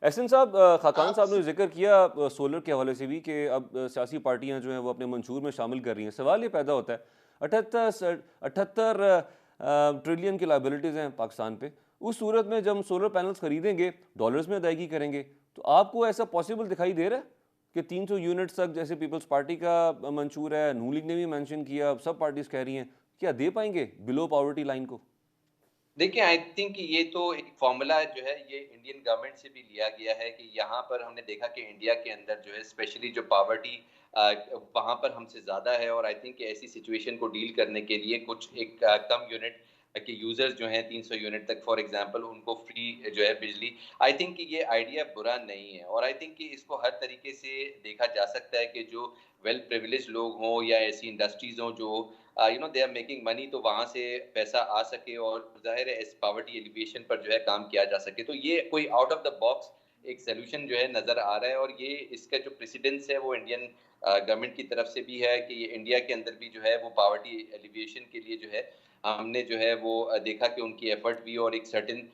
एहसन साहब, खाकान आप साहब ने जिक्र किया सोलर के हवाले से भी कि अब सियासी पार्टियां जो हैं वो अपने मंशूर में शामिल कर रही हैं। सवाल ये पैदा होता है, 78 ट्रिलियन की लाइबिलिटीज़ हैं पाकिस्तान पे। उस सूरत में जब हम सोलर पैनल्स खरीदेंगे, डॉलर्स में अदायगी करेंगे, तो आपको ऐसा पॉसिबल दिखाई दे रहा है कि 300 यूनिट्स तक, जैसे पीपल्स पार्टी का मंशूर है, नून लीग ने भी मेंशन किया, अब सब पार्टीज कह रही हैं, क्या दे पाएंगे बिलो पॉवर्टी लाइन को? देखिए, आई थिंक ये तो एक फ़ॉर्मूला जो है ये इंडियन गवर्नमेंट से भी लिया गया है कि यहाँ पर हमने देखा कि इंडिया के अंदर जो है स्पेशली जो पॉवर्टी वहाँ पर हमसे ज़्यादा है और आई थिंक ऐसी सिचुएशन को डील करने के लिए कुछ एक कम यूनिट के यूज़र्स जो हैं 300 यूनिट तक फॉर एग्ज़ाम्पल उनको फ्री जो है बिजली। आई थिंक कि ये आइडिया बुरा नहीं है और आई थिंक कि इसको हर तरीके से देखा जा सकता है कि जो वेल प्रिविलेज्ड लोग हों या ऐसी इंडस्ट्रीज़ हों जो दे आर मेकिंग मनी तो वहाँ से पैसा आ सके और ज़ाहिर है इस पॉवर्टी एलिविएशन पर जो है काम किया जा सके। तो ये कोई आउट ऑफ द बॉक्स एक सॉल्यूशन जो है नज़र आ रहा है और ये इसका जो प्रेसिडेंस है वो इंडियन गवर्नमेंट की तरफ से भी है कि इंडिया के अंदर भी जो है वो पॉवर्टी एलिविएशन के लिए जो है हमने जो है वो देखा कि उनकी एफर्ट भी और एक सर्टेन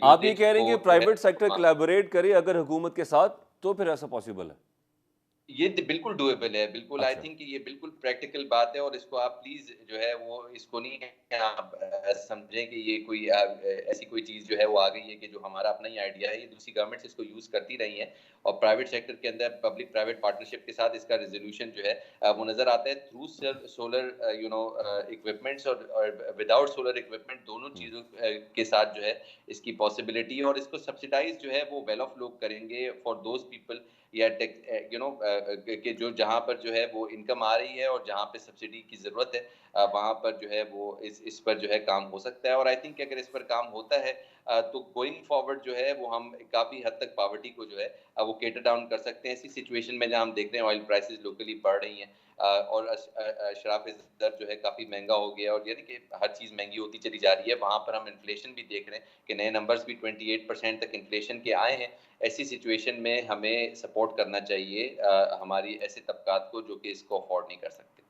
आप ये यूसेज कह रहे हैं को कि जो है प्राइवेट सेक्टर कोलैबोरेट करे अगर हुकूमत के साथ, तो फिर ऐसा पॉसिबल है? ये द बिल्कुल डूएबल है, बिल्कुल आई अच्छा। थिंक ये बिल्कुल प्रैक्टिकल बात है और इसको आप प्लीज़ जो है वो इसको नहीं आप समझें कि ये कोई ऐसी कोई चीज़ जो है वो आ गई है कि जो हमारा अपना ही आइडिया है, ये दूसरी गवर्नमेंट्स इसको यूज़ करती रही हैं और प्राइवेट सेक्टर के अंदर पब्लिक प्राइवेट पार्टनरशिप के साथ इसका रिज़ॉल्यूशन जो है वो नज़र आता है थ्रू सोलर इक्विपमेंट्स और विदाउट सोलर इक्विपमेंट दोनों हुँ। चीज़ों के साथ जो है इसकी पॉसिबिलिटी है और इसको सब्सिडाइज़ जो है वो वेल ऑफ लोग करेंगे फॉर दोज़ पीपल या कि जो जहाँ पर जो है वो इनकम आ रही है और जहाँ पे सब्सिडी की ज़रूरत है वहाँ पर जो है वो इस पर जो है काम हो सकता है और आई थिंक अगर इस पर काम होता है तो गोइंग फॉरवर्ड जो है वो हम काफ़ी हद तक पॉवर्टी को जो है वो कैटर डाउन कर सकते हैं। ऐसी सिचुएशन में जहाँ हम देख रहे हैं ऑयल प्राइसेज़ लोकली बढ़ रही हैं और शराब-ए-ज़र जो है काफ़ी महँगा हो गया है और यानी कि हर चीज़ महँगी होती चली जा रही है। वहाँ पर हम इन्फ्लेशन भी देख रहे हैं कि नए नंबर्स भी 28% तक इन्फ्लेशन के आए हैं। ऐसी सिचुएशन में हमें सपोर्ट करना चाहिए हमारी ऐसे तबकात को जो कि इसको अफ़ोर्ड नहीं कर सकते।